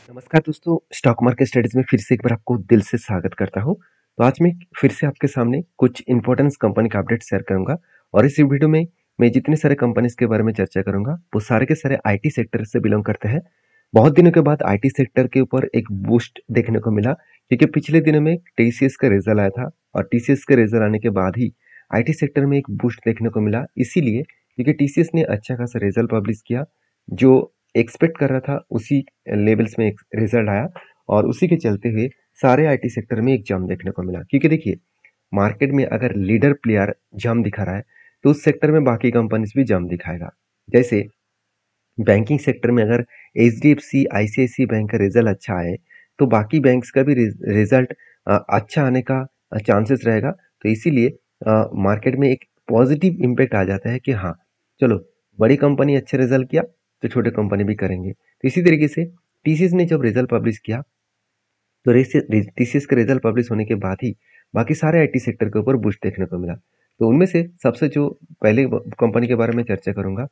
नमस्कार दोस्तों, stock market studies में फिर से एक बार आपको दिल से स्वागत करता हूं। तो आज मैं फिर से आपके सामने कुछ इंपॉर्टेंट कंपनी का अपडेट शेयर करूंगा और इस वीडियो में मैं जितने सारे कंपनीज के बारे में चर्चा करूंगा वो सारे के सारे आईटी सेक्टर से बिलोंग करते हैं। बहुत दिनों के बाद आईटी सेक्टर के ऊपर एक बूस्ट देखने को मिला क्योंकि पिछले दिनों में टीसीएस का रिजल्ट आया था और टीसीएस के रिजल्ट आने के बाद ही आईटी सेक्टर में एक बूस्ट देखने को मिला, इसीलिए क्योंकि टीसीएस ने अच्छा खासा रिजल्ट पब्लिश किया। जो एक्सपेक्ट कर रहा था उसी लेवल्स में एक रिजल्ट आया और उसी के चलते हुए सारे आईटी सेक्टर में एक जंप देखने को मिला। क्योंकि देखिए, मार्केट में अगर लीडर प्लेयर जंप दिखा रहा है तो उस सेक्टर में बाकी कंपनीज भी जंप दिखाएगा। जैसे बैंकिंग सेक्टर में अगर एचडीएफसी आईसीआईसी बैंक का रिजल्ट अच्छा आए तो बाकी बैंक्स का भी रिजल्ट अच्छा आने का चांसेस रहेगा। तो इसीलिए मार्केट में एक पॉजिटिव इम्पैक्ट आ जाता है कि हाँ, चलो, बड़ी कंपनी अच्छे रिजल्ट किया तो छोटे कंपनी भी करेंगे। तो इसी तरीके से टीसीएस ने जब रिजल्ट पब्लिश किया तो टीसीएस का रिजल्ट पब्लिश होने के बाद ही बाकी सारे आईटी सेक्टर के ऊपर बूस्ट देखने को मिला। तो उनमें से सबसे जो पहले कंपनी के बारे में चर्चा करूंगा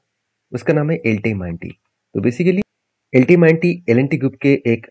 उसका नाम है एलटी माइंटी। तो बेसिकली एलटी माइंटी एल&टी ग्रुप के एक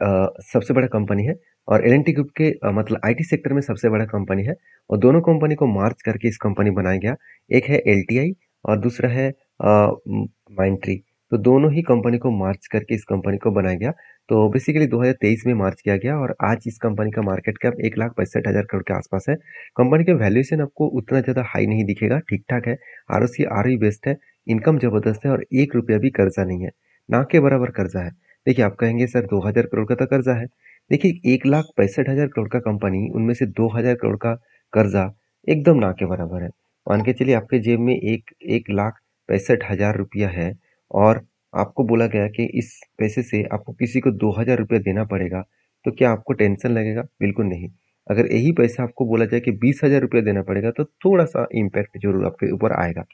सबसे बड़ा कंपनी है और एल&टी ग्रुप के मतलब आईटी सेक्टर में सबसे बड़ा कंपनी है और दोनों कंपनी को मार्च करके इस कंपनी बनाया गया। एक है एलटीआई और दूसरा है माइंट्री। तो दोनों ही कंपनी को मार्च करके इस कंपनी को बनाया गया। तो बेसिकली 2023 में मार्च किया गया और आज इस कंपनी का मार्केट कैप 1,65,000 करोड़ के आसपास है। कंपनी का वैल्यूएशन आपको उतना ज़्यादा हाई नहीं दिखेगा, ठीक ठाक है। आरओसी आरओई बेस्ट है, इनकम जबरदस्त है और 1 रुपया भी कर्जा नहीं है, ना के बराबर कर्जा है। देखिए, आप कहेंगे सर 2000 करोड़ का तो कर्जा है। देखिए, 1,65,000 करोड़ का कंपनी, उनमें से 2000 करोड़ का कर्जा एकदम ना के बराबर है। मान के चलिए आपके जेब में 1,65,000 रुपया है और आपको बोला गया कि इस पैसे से आपको किसी को 2000 रुपया देना पड़ेगा, तो क्या आपको टेंशन लगेगा? बिल्कुल नहीं। अगर यही पैसा आपको बोला जाए कि 20,000 रुपया देना पड़ेगा तो थोड़ा सा इम्पैक्ट जरूर आपके ऊपर आएगा।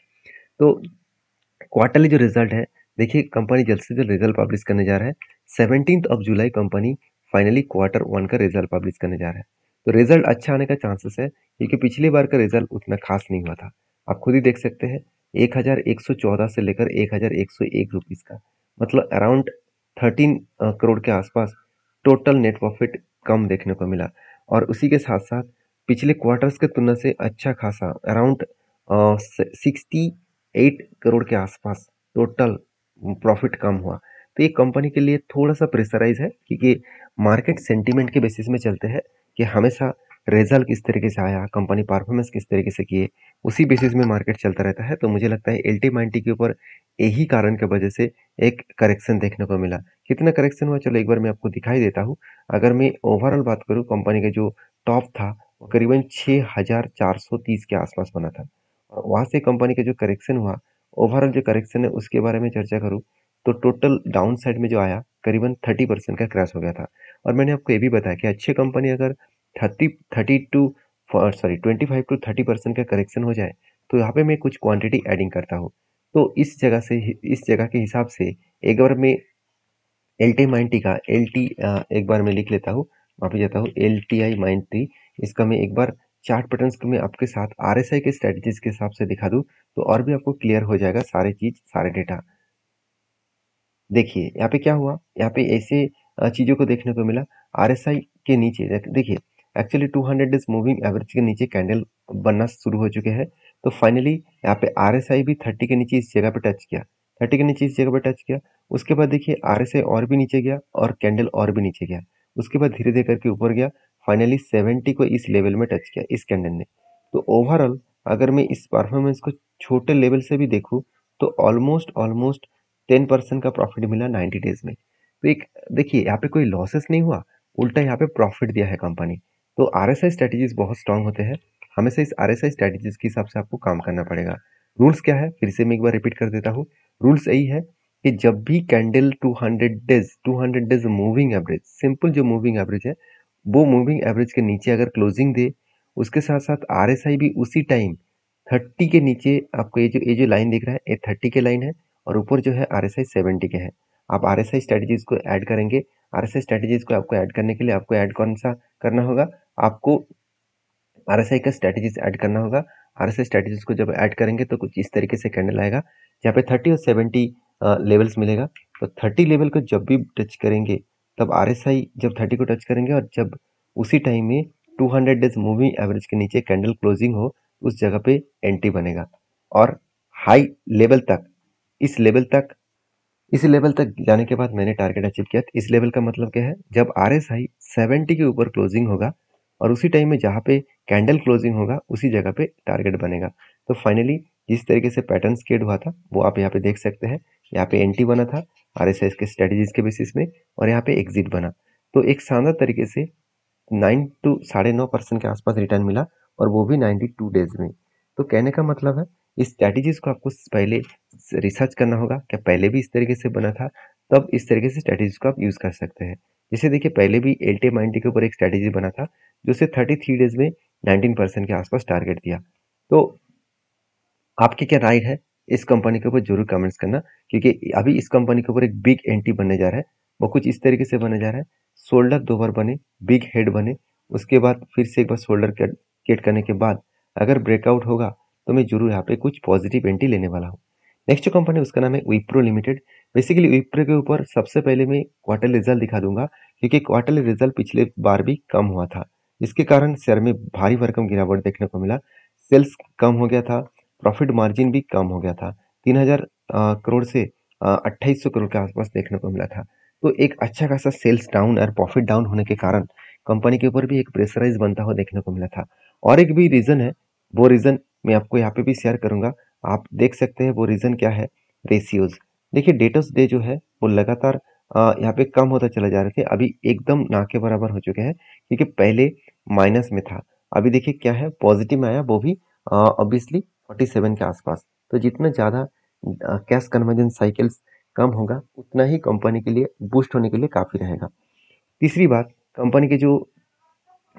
तो क्वार्टरली जो रिजल्ट है, देखिए कंपनी जल्द से जल्द रिजल्ट पब्लिश करने जा रहा है। 17 जुलाई कंपनी फाइनली Q1 का रिजल्ट पब्लिश करने जा रहा है। तो रिजल्ट अच्छा आने का चांसेस है क्योंकि पिछली बार का रिजल्ट उतना खास नहीं हुआ था। आप खुद ही देख सकते हैं, 1114 से लेकर 1101 रुपीज का, मतलब अराउंड 13 करोड़ के आसपास टोटल नेट प्रॉफिट कम देखने को मिला। और उसी के साथ साथ पिछले क्वार्टर्स के तुलना से अच्छा खासा अराउंड 68 करोड़ के आसपास टोटल प्रॉफिट कम हुआ। तो ये कंपनी के लिए थोड़ा सा प्रेशराइज है क्योंकि मार्केट सेंटीमेंट के बेसिस में चलते हैं कि हमेशा रिजल्ट किस तरीके से आया, कंपनी परफॉर्मेंस किस तरीके से किए, उसी बेसिस में मार्केट चलता रहता है। तो मुझे लगता है एलटी माइंटी के ऊपर यही कारण की वजह से एक करेक्शन देखने को मिला। कितना करेक्शन हुआ, चलो एक बार मैं आपको दिखाई देता हूँ। अगर मैं ओवरऑल बात करूँ, कंपनी का जो टॉप था वो करीबन 6,430 के आसपास बना था और वहां से कंपनी का जो करेक्शन हुआ, ओवरऑल जो करेक्शन है उसके बारे में चर्चा करूँ तो टोटल डाउन साइड में जो आया करीबन 30% का क्रैश हो गया था। और मैंने आपको ये भी बताया कि अच्छी कंपनी अगर 25 टू 30% का करेक्शन हो जाए तो यहाँ पे मैं कुछ क्वांटिटी एडिंग करता हूँ। तो इस जगह के हिसाब से एक बार मैं एल टी माइंटी का एक बार मैं लिख लेता हूँ, माफी चाहता हूँ, एल टी आई माइंटी। इसका मैं एक बार चार्ट पैटर्न्स को मैं आपके साथ आरएसआई के स्ट्रेटजीज के हिसाब से दिखा दूँ तो और भी आपको क्लियर हो जाएगा सारे चीज, सारे डेटा। देखिए यहाँ पे क्या हुआ, यहाँ पे ऐसे चीजों को देखने को मिला। आरएसआई के नीचे देखिए, एक्चुअली 200 डेज मूविंग एवरेज के नीचे कैंडल बनना शुरू हो चुके हैं। तो फाइनली यहाँ पे आरएसआई भी 30 के नीचे इस जगह पे टच किया, 30 के नीचे इस जगह पे टच किया। उसके बाद देखिए आरएसआई और भी नीचे गया और कैंडल और भी नीचे गया। उसके बाद धीरे धीरे करके ऊपर गया, फाइनली 70 को इस लेवल में टच किया इस कैंडल ने। तो ओवरऑल अगर मैं इस परफॉर्मेंस को छोटे लेवल से भी देखूं तो ऑलमोस्ट ऑलमोस्ट 10% का प्रॉफिट मिला 90 डेज में। तो एक देखिए, यहाँ पे कोई लॉसेस नहीं हुआ, उल्टा यहाँ पे प्रॉफिट दिया है कंपनी। तो आरएसआई स्ट्रेटेजीज बहुत स्ट्रांग होते हैं, हमेशा इस आरएसआई स्ट्रेटेजीज के हिसाब से आपको काम करना पड़ेगा। रूल्स क्या है, फिर से मैं एक बार रिपीट कर देता हूँ। रूल्स यही है कि जब भी candle 200 days moving average, simple जो मूविंग एवरेज है, वो मूविंग एवरेज के नीचे अगर क्लोजिंग दे, उसके साथ साथ आरएसआई भी उसी टाइम 30 के नीचे, आपको ये जो लाइन दिख रहा है ये 30 के लाइन है और ऊपर जो है आरएसआई 70 के है। आप आरएसआई स्ट्रेटजीज को ऐड करेंगे। आरएसआई स्ट्रेटजीज को आपको ऐड करने के लिए आपको ऐड कौन सा करना होगा, आपको आरएसआई का स्ट्रेटजीज ऐड करना होगा। आरएसआई स्ट्रेटजीज को जब ऐड करेंगे तो कुछ इस तरीके से कैंडल आएगा जहाँ पे 30 और 70 लेवल्स मिलेगा। तो 30 लेवल को जब भी टच करेंगे तब RSI जब 30 को टच करेंगे और जब उसी टाइम में 200 डेज मूविंग एवरेज के नीचे कैंडल क्लोजिंग हो, उस जगह पे एंट्री बनेगा। और हाई लेवल तक, इस लेवल तक इस लेवल तक जाने के बाद मैंने टारगेट अचीव किया। इस लेवल का मतलब क्या है, जब RSI 70 के ऊपर क्लोजिंग होगा और उसी टाइम में जहाँ पे कैंडल क्लोजिंग होगा उसी जगह पे टारगेट बनेगा। तो फाइनली जिस तरीके से पैटर्न स्केड हुआ था वो आप यहाँ पे देख सकते हैं। यहाँ पे एंट्री बना था RSI के स्ट्रेटेजीज के बेसिस में और यहाँ पे एग्जिट बना। तो एक शानदार तरीके से 9 to 9.5% के आसपास रिटर्न मिला और वो भी 92 डेज में। तो कहने का मतलब है इस स्ट्रैटेजीज को आपको पहले रिसर्च करना होगा, क्या पहले भी इस तरीके से बना था, तब इस तरीके से स्ट्रैटेजीज को आप यूज कर सकते हैं। जैसे देखिए पहले भी LTM 90 के ऊपर एक स्ट्रैटेजी बना था जो से 33 डेज में 19% के आसपास टारगेट दिया। तो आपकी क्या राय है इस कंपनी के ऊपर जरूर कमेंट्स करना, क्योंकि अभी इस कंपनी के ऊपर एक बिग एंट्री बनने जा रहा है। वो कुछ इस तरीके से बनने जा रहा है, शोल्डर 2 बार बने, बिग हेड बने, उसके बाद फिर से एक बार शोल्डर कट करने के बाद अगर ब्रेकआउट होगा तो मैं जरूर यहाँ पे कुछ पॉजिटिव एंट्री लेने वाला हूँ। नेक्स्ट जो कंपनी उसका नाम है विप्रो लिमिटेड। बेसिकली विप्रो के ऊपर सबसे पहले मैं क्वार्टर रिजल्ट दिखा दूंगा, क्योंकि क्वार्टरली रिजल्ट पिछले बार भी कम हुआ था, जिसके कारण शेयर में भारी भरकम गिरावट देखने को मिला। सेल्स कम हो गया था, प्रॉफिट मार्जिन भी कम हो गया था। 3000 करोड़ से 2800 करोड़ के आसपास देखने को मिला था। तो एक अच्छा खासा सेल्स डाउन और प्रॉफिट डाउन होने के कारण कंपनी के ऊपर भी एक प्रेशराइज बनता हुआ देखने को मिला था। और एक भी रीजन है, वो रीजन मैं आपको यहाँ पे भी शेयर करूंगा। आप देख सकते हैं वो रीजन क्या है। रेशियोज देखिए, डेटर्स डे जो है वो लगातार यहाँ पे कम होता चला जा रहे थे, अभी एकदम ना के बराबर हो चुके हैं, क्योंकि पहले माइनस में था, अभी देखिए क्या है, पॉजिटिव में आया, वो भी ऑब्वियसली 47 के आसपास। तो जितना ज़्यादा कैश कन्वर्जन साइकिल्स कम होगा उतना ही कंपनी के लिए बूस्ट होने के लिए काफ़ी रहेगा। तीसरी बात, कंपनी के जो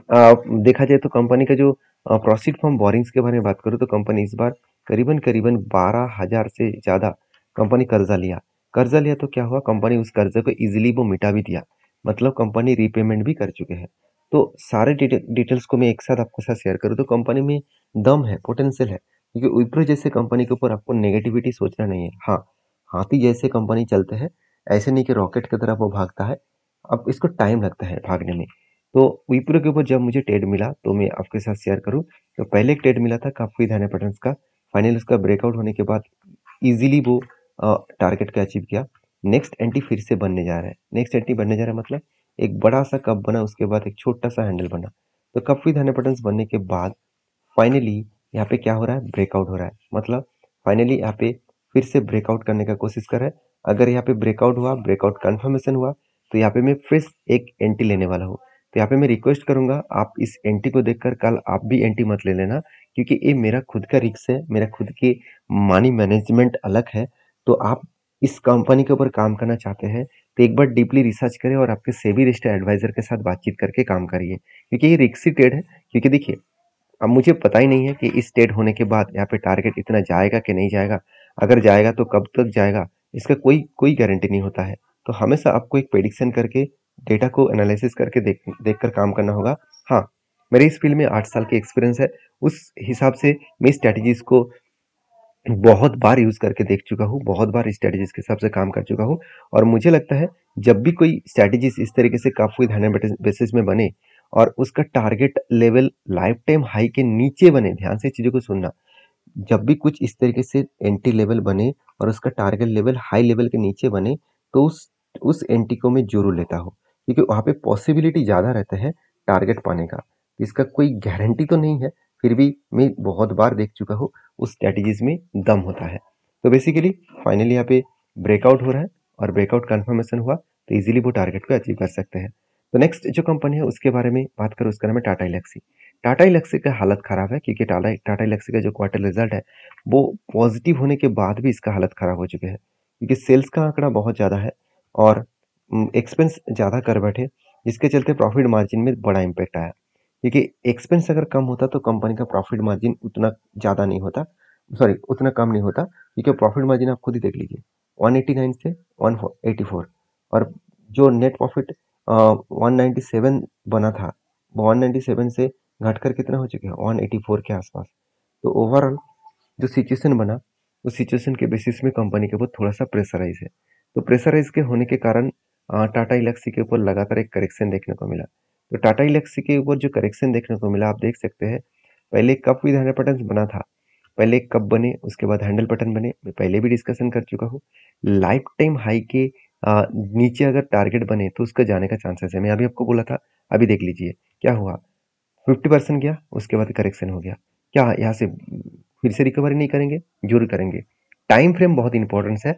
देखा जाए तो कंपनी का जो प्रोसीड फ्रॉम बोरिंग्स के बारे में बात करूँ तो कंपनी इस बार करीबन करीबन 12,000 से ज़्यादा कंपनी कर्जा लिया तो क्या हुआ, कंपनी उस कर्जे को इजीली वो मिटा भी दिया, मतलब कंपनी रीपेमेंट भी कर चुके हैं। तो सारे डिटेल्स को मैं एक साथ आपके साथ शेयर करूँ तो कंपनी में दम है, पोटेंशियल है, क्योंकि विप्रो जैसे कंपनी के ऊपर आपको नेगेटिविटी सोचना नहीं है। हाँ, हाथी जैसे कंपनी चलते हैं, ऐसे नहीं कि रॉकेट की तरह वो भागता है, अब इसको टाइम लगता है भागने में। तो विप्रो के ऊपर जब मुझे ट्रेड मिला तो मैं आपके साथ शेयर करूं, तो पहले एक ट्रेड मिला था काफी धाने पैटर्न्स का, फाइनल उसका ब्रेकआउट होने के बाद इजीली वो टारगेट का अचीव किया। नेक्स्ट एंटी फिर से बनने जा रहा है, नेक्स्ट एंटी बनने जा रहा है मतलब एक बड़ा सा कप बना, उसके बाद एक छोटा सा हैंडल बना। तो कप विद धाने पैटर्न्स बनने के बाद फाइनली यहाँ पे क्या हो रहा है, ब्रेकआउट हो रहा है, मतलब फाइनली यहाँ पे फिर से ब्रेकआउट करने का कोशिश कर रहा है। अगर यहाँ पे ब्रेकआउट हुआ, ब्रेकआउट कंफर्मेशन हुआ, तो यहाँ पे मैं फिर एक एंट्री लेने वाला हूँ। तो यहाँ पे मैं रिक्वेस्ट करूंगा आप इस एंट्री को देखकर कल आप भी एंट्री मत ले लेना, क्योंकि ये मेरा खुद का रिस्क है, मेरा खुद की मनी मैनेजमेंट अलग है। तो आप इस कंपनी के ऊपर काम करना चाहते हैं तो एक बार डीपली रिसर्च करें और आपके सेबी रजिस्टर्ड एडवाइजर के साथ बातचीत करके काम करिए, क्योंकि ये रिस्की ट्रेड है। क्योंकि देखिए, अब मुझे पता ही नहीं है कि इस डेट होने के बाद यहाँ पे टारगेट इतना जाएगा कि नहीं जाएगा, अगर जाएगा तो कब तक जाएगा, इसका कोई कोई गारंटी नहीं होता है। तो हमेशा आपको एक प्रेडिक्शन करके डेटा को एनालिसिस करके देख कर काम करना होगा। हाँ, मेरे इस फील्ड में 8 साल की एक्सपीरियंस है, उस हिसाब से मैं स्ट्रैटेजीज को बहुत बार यूज करके देख चुका हूँ, बहुत बार स्ट्रैटेजीज के हिसाब से काम कर चुका हूँ। और मुझे लगता है जब भी कोई स्ट्रैटेजीज इस तरीके से काफी धाने बेसिस में बने और उसका target level life time high के नीचे बने, ध्यान से चीजों को सुनना, जब भी कुछ इस तरीके से एंट्री लेवल बने और उसका टारगेट लेवल हाई लेवल के नीचे बने, तो उस एंट्री को मैं जरूर लेता हूँ, क्योंकि वहां पे पॉसिबिलिटी ज्यादा रहता है टारगेट पाने का। इसका कोई गारंटी तो नहीं है, फिर भी मैं बहुत बार देख चुका हूँ उस स्ट्रेटेजीज में दम होता है। तो बेसिकली फाइनली यहाँ पे ब्रेकआउट हो रहा है और ब्रेकआउट कंफर्मेशन हुआ तो इजीली वो टारगेट को अचीव कर सकते हैं। तो नेक्स्ट जो कंपनी है उसके बारे में बात करें, उसका नाम है टाटा एल्क्सी। टाटा एल्क्सी का हालत खराब है, क्योंकि टाटा एल्क्सी का जो क्वार्टर रिजल्ट है वो पॉजिटिव होने के बाद भी इसका हालत खराब हो चुके हैं, क्योंकि सेल्स का आंकड़ा बहुत ज़्यादा है और एक्सपेंस ज़्यादा कर बैठे, जिसके चलते प्रॉफिट मार्जिन में बड़ा इम्पैक्ट आया। क्योंकि एक्सपेंस अगर कम होता तो कंपनी का प्रॉफिट मार्जिन उतना ज़्यादा नहीं होता, सॉरी उतना कम नहीं होता, क्योंकि प्रॉफिट मार्जिन आप खुद ही देख लीजिए, 189 से 184, और जो नेट प्रॉफिट 197 बना था, वो 197 से घटकर कितना हो चुके हैं, 184 के आसपास। तो ओवरऑल जो सिचुएशन बना, उस सिचुएशन के बेसिस में कंपनी के ऊपर थोड़ा सा प्रेशराइज है। तो प्रेशराइज के होने के कारण टाटा एल्क्सी के ऊपर लगातार एक करेक्शन देखने को मिला। तो टाटा एल्क्सी के ऊपर जो करेक्शन देखने को मिला, आप देख सकते हैं, पहले कप विद हैंडल बटन बना था। पहले कप बने, उसके बाद हैंडल बटन बने। मैं पहले भी डिस्कशन कर चुका हूँ। लाइफ टाइम हाई के नीचे अगर टारगेट बने तो उसका जाने का चांसेस है। मैं अभी आपको बोला था, अभी देख लीजिए क्या हुआ। 50% गया, उसके बाद करेक्शन हो गया। क्या यहाँ से फिर से रिकवरी नहीं करेंगे? जरूर करेंगे। टाइम फ्रेम बहुत इंपॉर्टेंस है।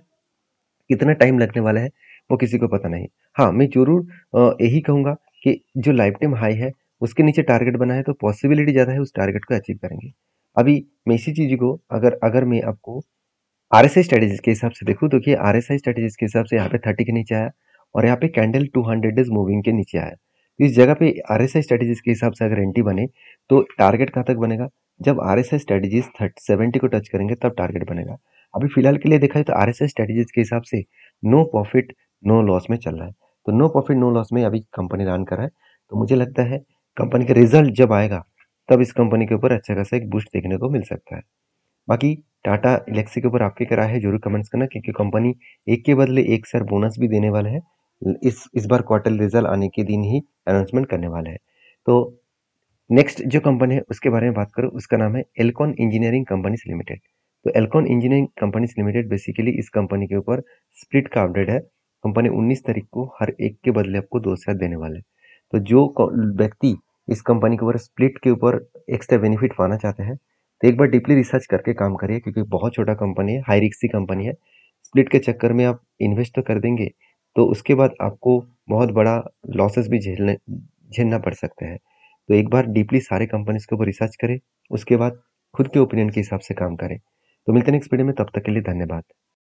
कितना टाइम लगने वाला है वो किसी को पता नहीं। हाँ, मैं जरूर यही कहूंगा कि जो लाइफ टाइम हाई है उसके नीचे टारगेट बना है तो पॉसिबिलिटी ज्यादा है उस टारगेट को अचीव करेंगे। अभी मैं इसी चीज को अगर अगर मैं आपको आरएसआई स्ट्रेटेजीज के हिसाब से देखूं तो कि आरएसआई स्ट्रेटेजीज के हिसाब से यहाँ पे 30 के नीचे आया और यहाँ पे कैंडल 200 डेज मूविंग के नीचे आया। तो इस जगह पे आरएसआई स्ट्रेटेजीज के हिसाब से अगर एंटी बने तो टारगेट कहाँ तक बनेगा? जब आरएसआई स्ट्रेटेजीज 70 को टच करेंगे तब टारगेट बनेगा। अभी फिलहाल के लिए देखा जाए तो आरएसआई स्ट्रेटेजीज के हिसाब से नो प्रॉफिट नो लॉस में चल रहा है। तो नो प्रॉफिट नो लॉस में अभी कंपनी रन कर रहा है। तो मुझे लगता है कंपनी का रिजल्ट जब आएगा तब इस कंपनी के ऊपर अच्छा खासा एक बूस्ट देखने को मिल सकता है। बाकी टाटा एल्क्सी के ऊपर आपकी क्या राय है जरूर कमेंट्स करना, क्योंकि कंपनी एक के बदले एक शेयर बोनस भी देने वाले हैं। इस बार क्वार्टर रिजल्ट आने के दिन ही अनाउंसमेंट करने वाले हैं। तो नेक्स्ट जो कंपनी है उसके बारे में बात करूँ, उसका नाम है एल्कॉन इंजीनियरिंग कंपनीज लिमिटेड। तो Elecon Engineering Companies Limited basically इस कंपनी के ऊपर स्प्लिट का अपडेट है। कंपनी 19 तारीख को हर एक के बदले आपको 2 शेयर देने वाले हैं। तो जो व्यक्ति इस कंपनी के ऊपर स्प्लिट के ऊपर एक्स्ट्रा बेनिफिट पाना चाहते हैं तो एक बार डीपली रिसर्च करके काम करिए, क्योंकि बहुत छोटा कंपनी है, हाई रिस्क कंपनी है। स्प्लिट के चक्कर में आप इन्वेस्ट तो कर देंगे तो उसके बाद आपको बहुत बड़ा लॉसेस भी झेलना पड़ सकते हैं। तो एक बार डीपली सारे कंपनीज के ऊपर रिसर्च करें, उसके बाद खुद के ओपिनियन के हिसाब से काम करें। तो मिलते हैं नेक्स्ट वीडियो में, तब तक के लिए धन्यवाद।